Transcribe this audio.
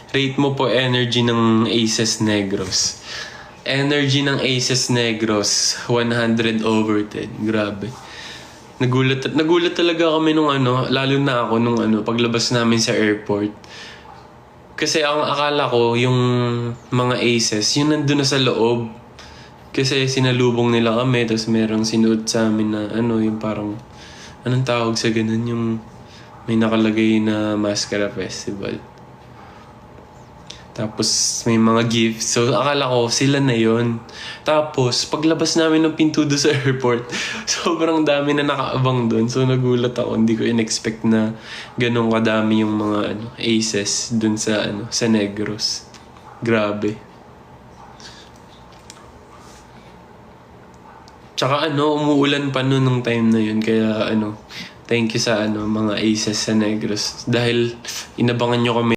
Rate mo po energy ng Aces Negros. Energy ng Aces Negros, 100/10. Grabe. Nagulat talaga kami nung lalo na ako nung paglabas namin sa airport. Kasi ang akala ko, yung mga Aces, yun nandun na sa loob. Kasi sinalubong nila kami, tapos merong sinuot sa amin na yung parang, anong tawag sa ganun, yung may nakalagay na Mascara Festival. Tapos may mga gifts. So akala ko sila na yon. Tapos paglabas namin ng pinto doon sa airport, sobrang dami na nakaabang doon. So nagulat ako. Hindi ko in-expect na ganun kadami yung mga Aces doon sa sa Negros. Grabe. Tsaka umuulan pa noon nung time na yun. Kaya thank you sa mga Aces sa Negros. Dahil inabangan nyo kami